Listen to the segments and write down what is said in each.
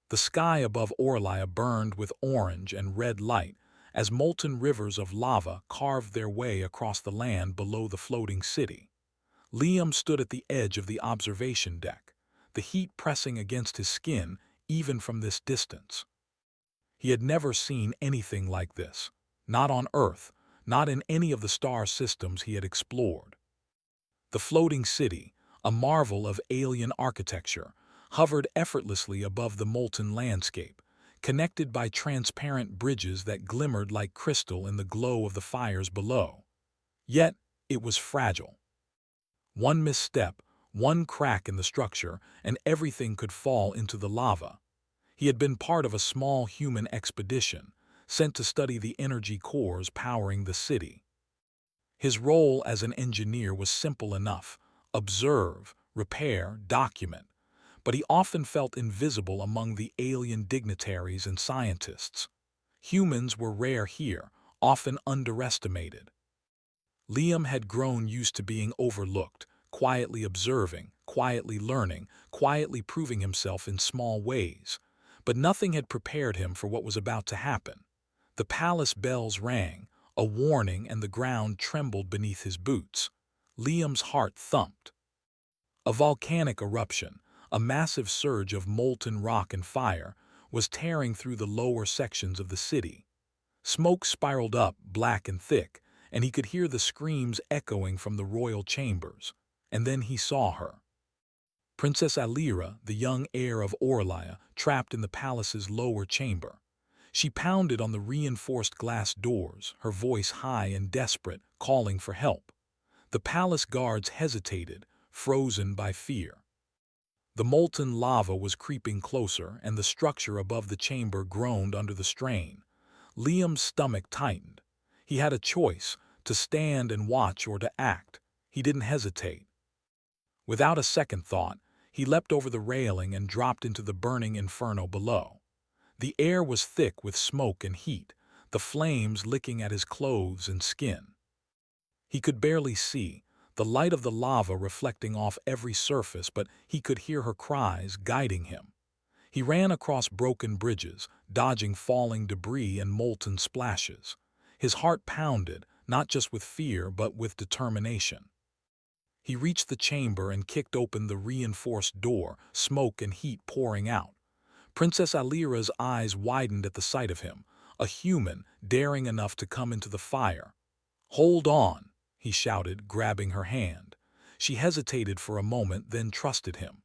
The sky above Orlia burned with orange and red light as molten rivers of lava carved their way across the land below the floating city. Liam stood at the edge of the observation deck, the heat pressing against his skin even from this distance. He had never seen anything like this, not on Earth, not in any of the star systems he had explored. The floating city, a marvel of alien architecture, hovered effortlessly above the molten landscape, connected by transparent bridges that glimmered like crystal in the glow of the fires below. Yet, it was fragile. One misstep, one crack in the structure, and everything could fall into the lava. He had been part of a small human expedition, sent to study the energy cores powering the city. His role as an engineer was simple enough: observe, repair, document. But he often felt invisible among the alien dignitaries and scientists. Humans were rare here, often underestimated. Liam had grown used to being overlooked, quietly observing, quietly learning, quietly proving himself in small ways. But nothing had prepared him for what was about to happen. The palace bells rang, a warning, and the ground trembled beneath his boots. Liam's heart thumped. A volcanic eruption, a massive surge of molten rock and fire, was tearing through the lower sections of the city. Smoke spiraled up, black and thick, and he could hear the screams echoing from the royal chambers. And then he saw her. Princess Alira, the young heir of Orlia, trapped in the palace's lower chamber. She pounded on the reinforced glass doors, her voice high and desperate, calling for help. The palace guards hesitated, frozen by fear. The molten lava was creeping closer, and the structure above the chamber groaned under the strain. Liam's stomach tightened. He had a choice: to stand and watch or to act. He didn't hesitate. Without a second thought, he leapt over the railing and dropped into the burning inferno below. The air was thick with smoke and heat, the flames licking at his clothes and skin. He could barely see, the light of the lava reflecting off every surface, but he could hear her cries guiding him. He ran across broken bridges, dodging falling debris and molten splashes. His heart pounded, not just with fear but with determination. He reached the chamber and kicked open the reinforced door, smoke and heat pouring out. Princess Alira's eyes widened at the sight of him, a human daring enough to come into the fire. "Hold on," he shouted, grabbing her hand. She hesitated for a moment, then trusted him.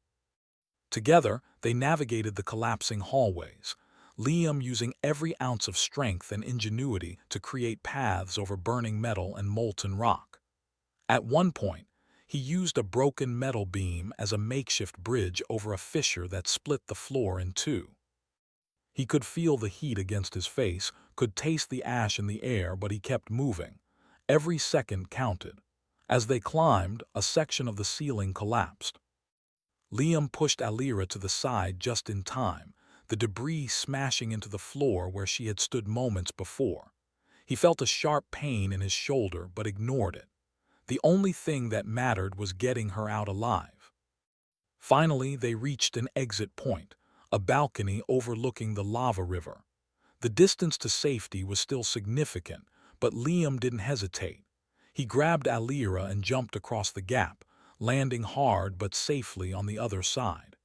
Together, they navigated the collapsing hallways, Liam using every ounce of strength and ingenuity to create paths over burning metal and molten rock. At one point, he used a broken metal beam as a makeshift bridge over a fissure that split the floor in two. He could feel the heat against his face, could taste the ash in the air, but he kept moving. Every second counted. As they climbed, a section of the ceiling collapsed. Liam pushed Alira to the side just in time, the debris smashing into the floor where she had stood moments before. He felt a sharp pain in his shoulder but ignored it. The only thing that mattered was getting her out alive. Finally, they reached an exit point, a balcony overlooking the lava river. The distance to safety was still significant, but Liam didn't hesitate. He grabbed Alira and jumped across the gap, landing hard but safely on the other side.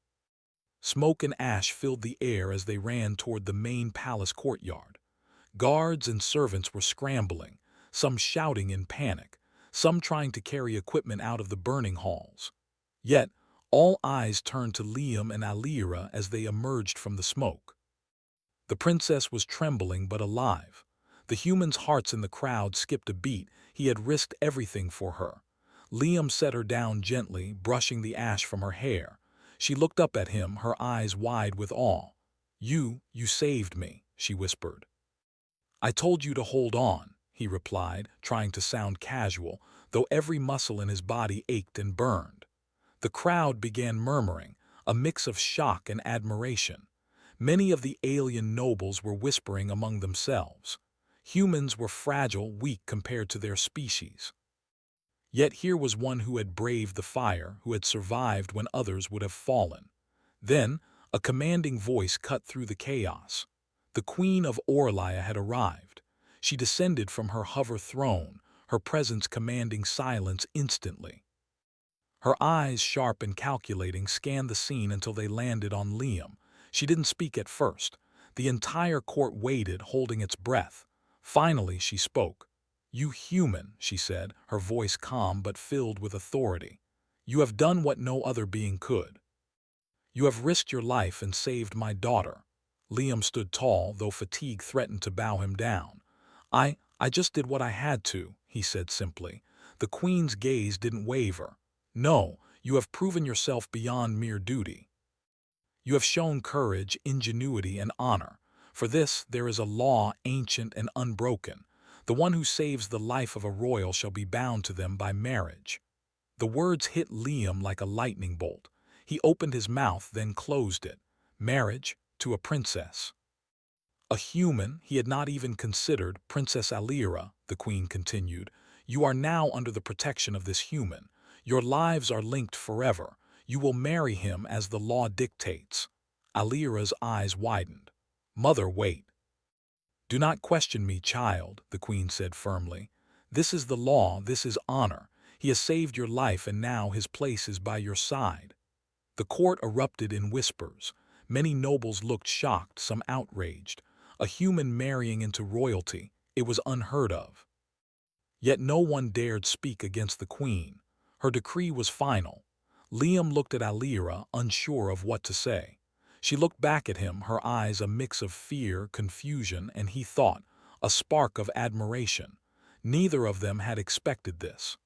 Smoke and ash filled the air as they ran toward the main palace courtyard. Guards and servants were scrambling, some shouting in panic, some trying to carry equipment out of the burning halls. Yet, all eyes turned to Liam and Alira as they emerged from the smoke. The princess was trembling but alive. The humans' hearts in the crowd skipped a beat. He had risked everything for her. Liam set her down gently, brushing the ash from her hair. She looked up at him, her eyes wide with awe. You saved me," she whispered. "I told you to hold on," he replied, trying to sound casual, though every muscle in his body ached and burned. The crowd began murmuring, a mix of shock and admiration. Many of the alien nobles were whispering among themselves. Humans were fragile, weak compared to their species. Yet here was one who had braved the fire, who had survived when others would have fallen. Then, A commanding voice cut through the chaos. The Queen of Orlaya had arrived. She descended from her hover throne, her presence commanding silence instantly. Her eyes, sharp and calculating, scanned the scene until they landed on Liam. She didn't speak at first. The entire court waited, holding its breath. Finally, she spoke. "You human," she said, her voice calm but filled with authority. "You have done what no other being could. You have risked your life and saved my daughter." Liam stood tall, though fatigue threatened to bow him down. I just did what I had to," he said simply. The Queen's gaze didn't waver. "No, you have proven yourself beyond mere duty. You have shown courage, ingenuity, and honor. For this there is a law ancient and unbroken. The one who saves the life of a royal shall be bound to them by marriage." The words hit Liam like a lightning bolt. He opened his mouth, then closed it. Marriage to a princess. A human he had not even considered, Princess Alira, the Queen continued. "You are now under the protection of this human. Your lives are linked forever. You will marry him as the law dictates." Alira's eyes widened. "Mother, wait. Do not question me, child," the Queen said firmly. "This is the law, this is honor. He has saved your life and now his place is by your side." The court erupted in whispers. Many nobles looked shocked, some outraged. A human marrying into royalty, it was unheard of. Yet no one dared speak against the Queen. Her decree was final. Liam looked at Alira, unsure of what to say. She looked back at him, her eyes a mix of fear, confusion, and he thought, a spark of admiration. Neither of them had expected this.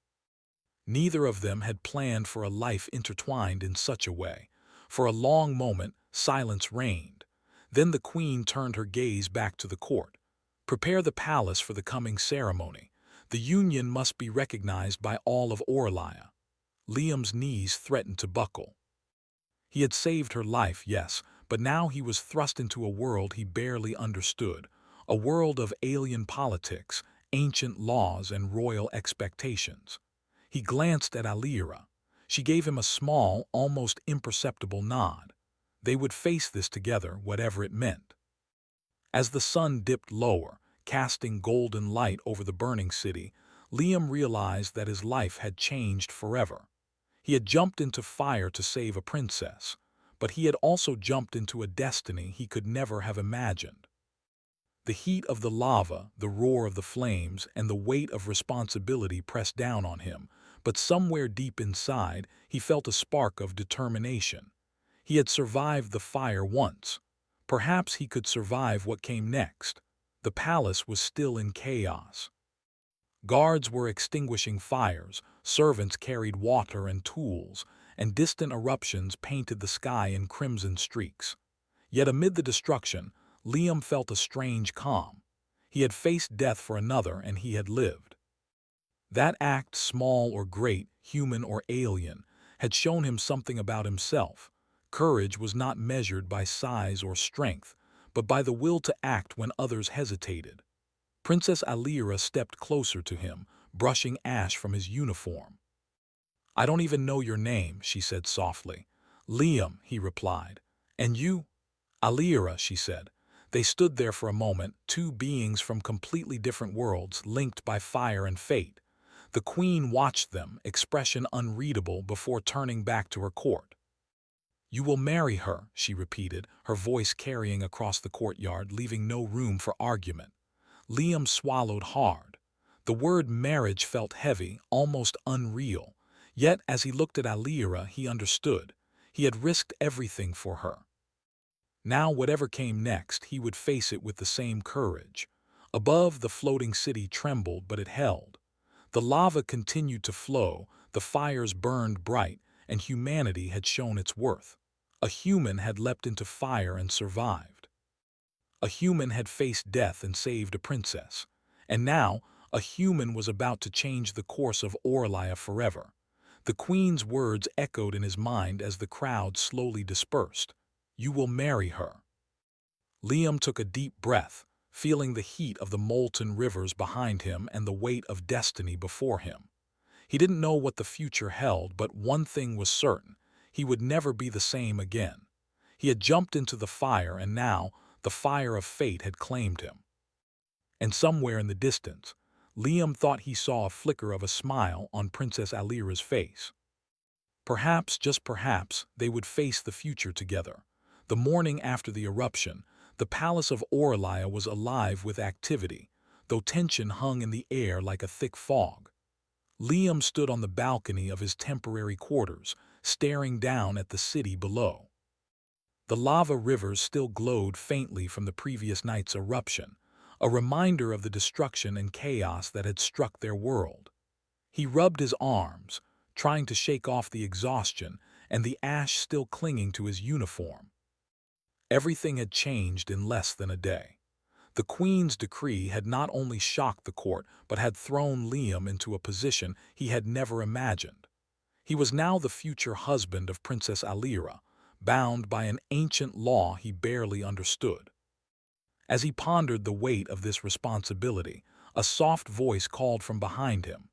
Neither of them had planned for a life intertwined in such a way. For a long moment, silence reigned. Then the Queen turned her gaze back to the court. "Prepare the palace for the coming ceremony. The union must be recognized by all of Orlaya." Liam's knees threatened to buckle. He had saved her life, yes, but now he was thrust into a world he barely understood, a world of alien politics, ancient laws, and royal expectations. He glanced at Alira. She gave him a small, almost imperceptible nod. They would face this together, whatever it meant. As the sun dipped lower, casting golden light over the burning city, Liam realized that his life had changed forever. He had jumped into fire to save a princess, but he had also jumped into a destiny he could never have imagined. The heat of the lava, the roar of the flames, and the weight of responsibility pressed down on him, but somewhere deep inside, he felt a spark of determination. He had survived the fire once. Perhaps he could survive what came next. The palace was still in chaos. Guards were extinguishing fires, servants carried water and tools, and distant eruptions painted the sky in crimson streaks. Yet amid the destruction, Liam felt a strange calm. He had faced death for another, and he had lived. That act, small or great, human or alien, had shown him something about himself. Courage was not measured by size or strength, but by the will to act when others hesitated. Princess Alira stepped closer to him, brushing ash from his uniform. "I don't even know your name," she said softly. "Liam," he replied. "And you?" "Alira," she said. They stood there for a moment, two beings from completely different worlds, linked by fire and fate. The Queen watched them, expression unreadable, before turning back to her court. "You will marry her," she repeated, her voice carrying across the courtyard, leaving no room for argument. Liam swallowed hard. The word marriage felt heavy, almost unreal. Yet, as he looked at Alira, he understood. He had risked everything for her. Now, whatever came next, he would face it with the same courage. Above, the floating city trembled, but it held. The lava continued to flow, the fires burned bright, and humanity had shown its worth. A human had leapt into fire and survived. A human had faced death and saved a princess. And now, a human was about to change the course of Orlaya forever. The Queen's words echoed in his mind as the crowd slowly dispersed. "You will marry her." Liam took a deep breath, feeling the heat of the molten rivers behind him and the weight of destiny before him. He didn't know what the future held, but one thing was certain: he would never be the same again. He had jumped into the fire, and now the fire of fate had claimed him. And somewhere in the distance, Liam thought he saw a flicker of a smile on Princess Alira's face. Perhaps, just perhaps, they would face the future together. The morning after the eruption, the palace of Orlia was alive with activity, though tension hung in the air like a thick fog. Liam stood on the balcony of his temporary quarters, staring down at the city below. The lava rivers still glowed faintly from the previous night's eruption, a reminder of the destruction and chaos that had struck their world. He rubbed his arms, trying to shake off the exhaustion and the ash still clinging to his uniform. Everything had changed in less than a day. The Queen's decree had not only shocked the court, but had thrown Liam into a position he had never imagined. He was now the future husband of Princess Alira, bound by an ancient law he barely understood. As he pondered the weight of this responsibility, a soft voice called from behind him.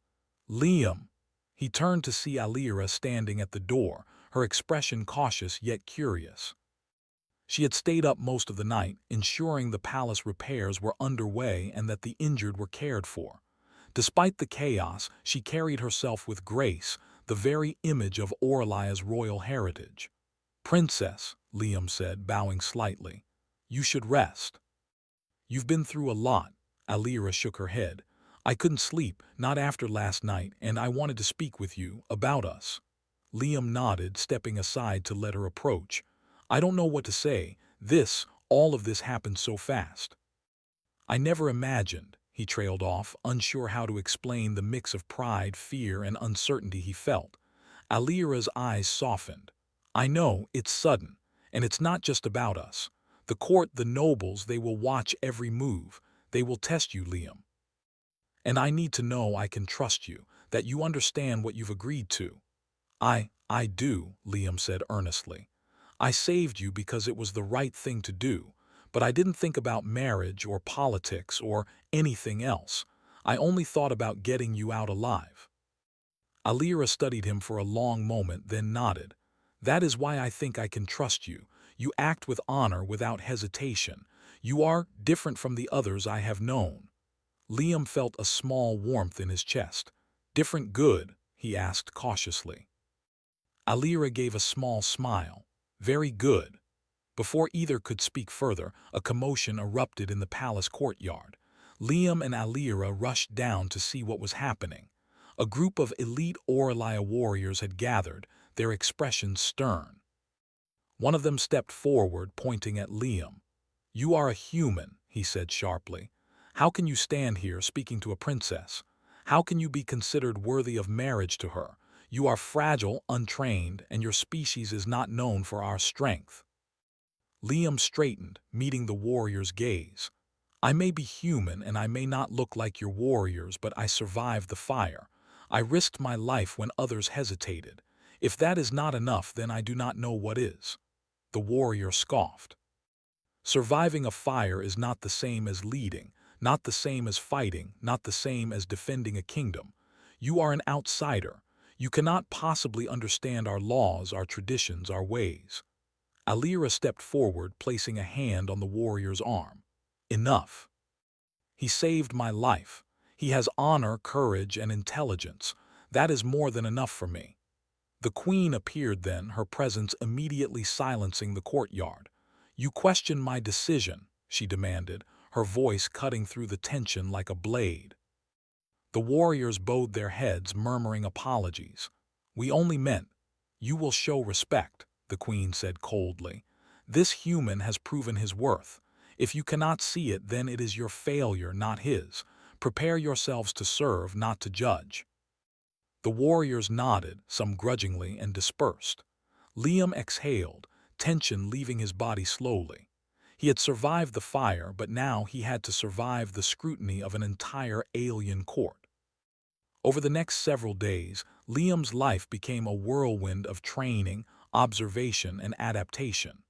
"Liam!" He turned to see Alira standing at the door, her expression cautious yet curious. She had stayed up most of the night, ensuring the palace repairs were underway and that the injured were cared for. Despite the chaos, she carried herself with grace, the very image of Orlia's royal heritage. "Princess," Liam said, bowing slightly, "you should rest." "You've been through a lot." Alira shook her head. "I couldn't sleep, not after last night, and I wanted to speak with you about us." Liam nodded, stepping aside to let her approach. "I don't know what to say. All of this happened so fast." "I never imagined," he trailed off, unsure how to explain the mix of pride, fear, and uncertainty he felt. Alira's eyes softened. "I know, it's sudden, and it's not just about us. The court, the nobles, they will watch every move. They will test you, Liam. And I need to know I can trust you, that you understand what you've agreed to." I do," Liam said earnestly. "I saved you because it was the right thing to do, but I didn't think about marriage or politics or anything else. I only thought about getting you out alive." Alira studied him for a long moment, then nodded. "That is why I think I can trust you. You act with honor without hesitation. You are different from the others I have known." Liam felt a small warmth in his chest. "Different good?" he asked cautiously. Alira gave a small smile. "Very good." Before either could speak further, a commotion erupted in the palace courtyard. Liam and Alira rushed down to see what was happening. A group of elite Orlia warriors had gathered, their expressions stern. One of them stepped forward, pointing at Liam. "You are a human," he said sharply. "How can you stand here speaking to a princess? How can you be considered worthy of marriage to her? You are fragile, untrained, and your species is not known for our strength." Liam straightened, meeting the warrior's gaze. "I may be human and I may not look like your warriors, but I survived the fire. I risked my life when others hesitated. If that is not enough, then I do not know what is." The warrior scoffed. "Surviving a fire is not the same as leading, not the same as fighting, not the same as defending a kingdom. You are an outsider. You cannot possibly understand our laws, our traditions, our ways." Alira stepped forward, placing a hand on the warrior's arm. "Enough. He saved my life. He has honor, courage, and intelligence. That is more than enough for me." The queen appeared then, her presence immediately silencing the courtyard. "You question my decision," she demanded, her voice cutting through the tension like a blade. The warriors bowed their heads, murmuring apologies. "We only meant, you will show respect," the queen said coldly. "This human has proven his worth. If you cannot see it, then it is your failure, not his. Prepare yourselves to serve, not to judge." The warriors nodded, some grudgingly, and dispersed. Liam exhaled, tension leaving his body slowly. He had survived the fire, but now he had to survive the scrutiny of an entire alien court. Over the next several days, Liam's life became a whirlwind of training, observation, and adaptation.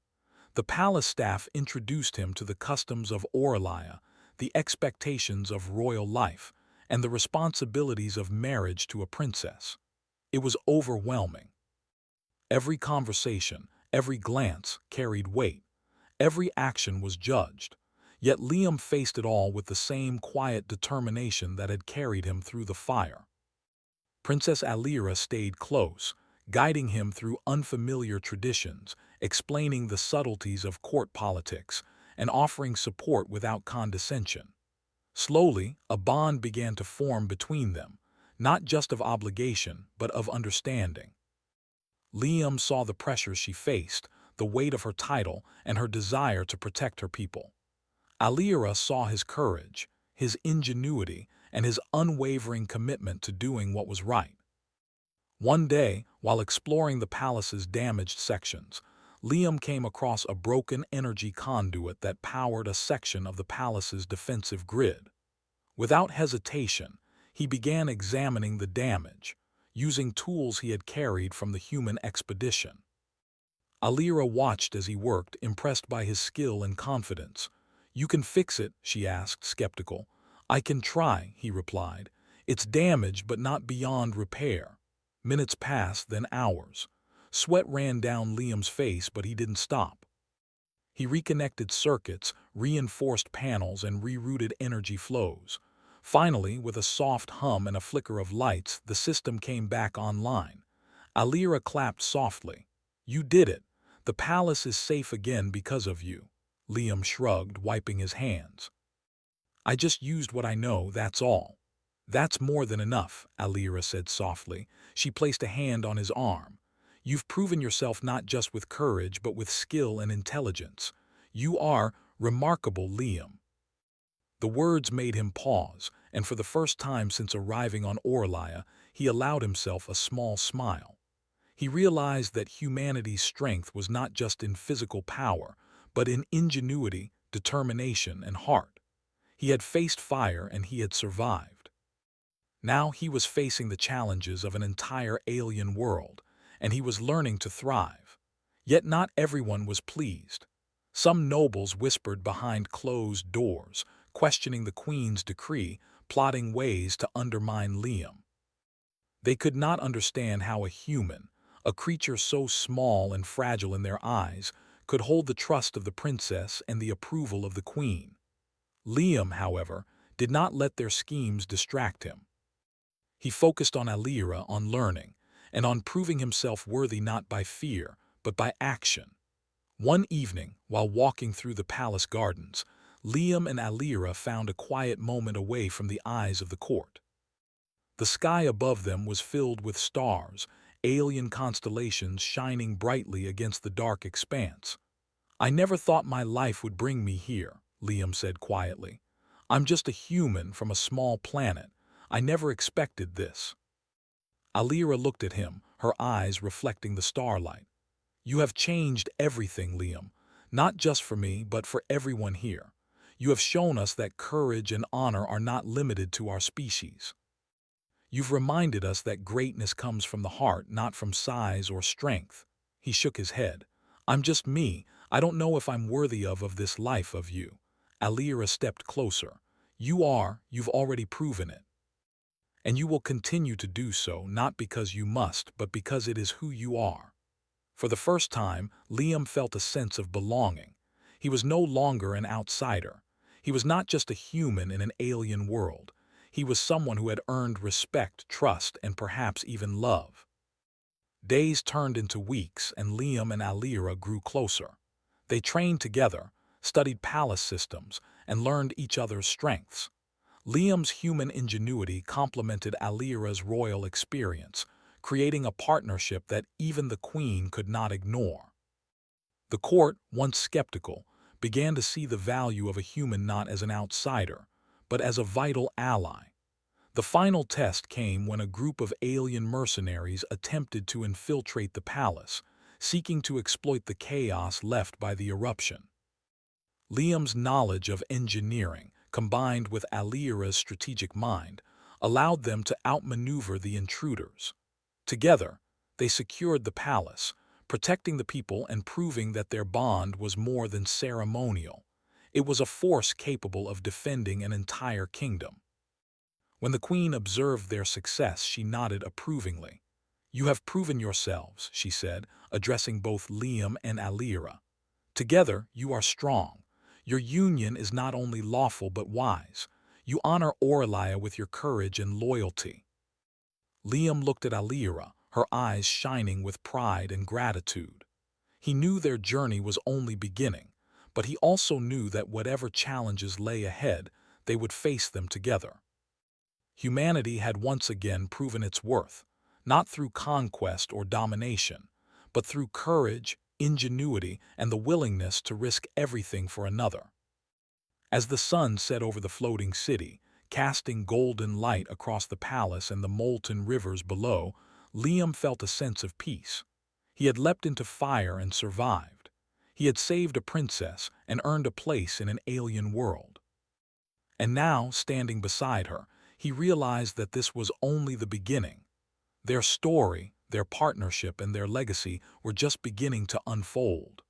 The palace staff introduced him to the customs of Orlia, the expectations of royal life, and the responsibilities of marriage to a princess. It was overwhelming. Every conversation, Every glance carried weight. Every action was judged. Yet Liam faced it all with the same quiet determination that had carried him through the fire. Princess Alira stayed close, guiding him through unfamiliar traditions, explaining the subtleties of court politics, and offering support without condescension. Slowly, a bond began to form between them, not just of obligation, but of understanding. Liam saw the pressure she faced, the weight of her title, and her desire to protect her people. Alira saw his courage, his ingenuity, and his unwavering commitment to doing what was right. One day, while exploring the palace's damaged sections, Liam came across a broken energy conduit that powered a section of the palace's defensive grid. Without hesitation, he began examining the damage, using tools he had carried from the human expedition. Alira watched as he worked, impressed by his skill and confidence. "You can fix it," she asked, skeptical. "I can try," he replied. "It's damaged but not beyond repair." Minutes passed, then hours. Sweat ran down Liam's face, but he didn't stop. He reconnected circuits, reinforced panels, and rerouted energy flows. Finally, with a soft hum and a flicker of lights, the system came back online. Alira clapped softly. "You did it. The palace is safe again because of you." Liam shrugged, wiping his hands. "I just used what I know, that's all." "That's more than enough," Alira said softly. She placed a hand on his arm. "You've proven yourself not just with courage, but with skill and intelligence. You are remarkable, Liam." The words made him pause, and for the first time since arriving on Orlaya, he allowed himself a small smile. He realized that humanity's strength was not just in physical power, but in ingenuity, determination, and heart. He had faced fire and he had survived. Now he was facing the challenges of an entire alien world, and he was learning to thrive. Yet not everyone was pleased. Some nobles whispered behind closed doors, questioning the Queen's decree, plotting ways to undermine Liam. They could not understand how a human, a creature so small and fragile in their eyes, could hold the trust of the princess and the approval of the Queen. Liam, however, did not let their schemes distract him. He focused on Alira, on learning, and on proving himself worthy not by fear, but by action. One evening, while walking through the palace gardens, Liam and Alira found a quiet moment away from the eyes of the court. The sky above them was filled with stars, alien constellations shining brightly against the dark expanse. "I never thought my life would bring me here," Liam said quietly. "I'm just a human from a small planet. I never expected this." Alira looked at him, her eyes reflecting the starlight. "You have changed everything, Liam. Not just for me, but for everyone here. You have shown us that courage and honor are not limited to our species. You've reminded us that greatness comes from the heart, not from size or strength." He shook his head. "I'm just me. I don't know if I'm worthy of this life of you." Alira stepped closer. "You are. You've already proven it. And you will continue to do so, not because you must, but because it is who you are." For the first time, Liam felt a sense of belonging. He was no longer an outsider. He was not just a human in an alien world. He was someone who had earned respect, trust, and perhaps even love. Days turned into weeks, and Liam and Alira grew closer. They trained together, studied palace systems, and learned each other's strengths. Liam's human ingenuity complemented Alira's royal experience, creating a partnership that even the Queen could not ignore. The court, once skeptical, began to see the value of a human not as an outsider, but as a vital ally. The final test came when a group of alien mercenaries attempted to infiltrate the palace, seeking to exploit the chaos left by the eruption. Liam's knowledge of engineering, combined with Alira's strategic mind, allowed them to outmaneuver the intruders. Together, they secured the palace, protecting the people and proving that their bond was more than ceremonial. It was a force capable of defending an entire kingdom. When the Queen observed their success, she nodded approvingly. "You have proven yourselves," she said, addressing both Liam and Alira. "Together, you are strong. Your union is not only lawful but wise. You honor Orlaia with your courage and loyalty." Liam looked at Alira, her eyes shining with pride and gratitude. He knew their journey was only beginning, but he also knew that whatever challenges lay ahead, they would face them together. Humanity had once again proven its worth, not through conquest or domination, but through courage, ingenuity, and the willingness to risk everything for another. As the sun set over the floating city, casting golden light across the palace and the molten rivers below, Liam felt a sense of peace. He had leapt into fire and survived. He had saved a princess and earned a place in an alien world. And now, standing beside her, he realized that this was only the beginning. Their story, their partnership, and their legacy were just beginning to unfold.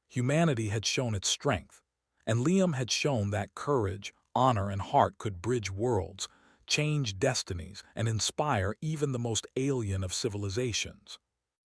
Humanity had shown its strength, and Liam had shown that courage, honor, and heart could bridge worlds, change destinies, and inspire even the most alien of civilizations.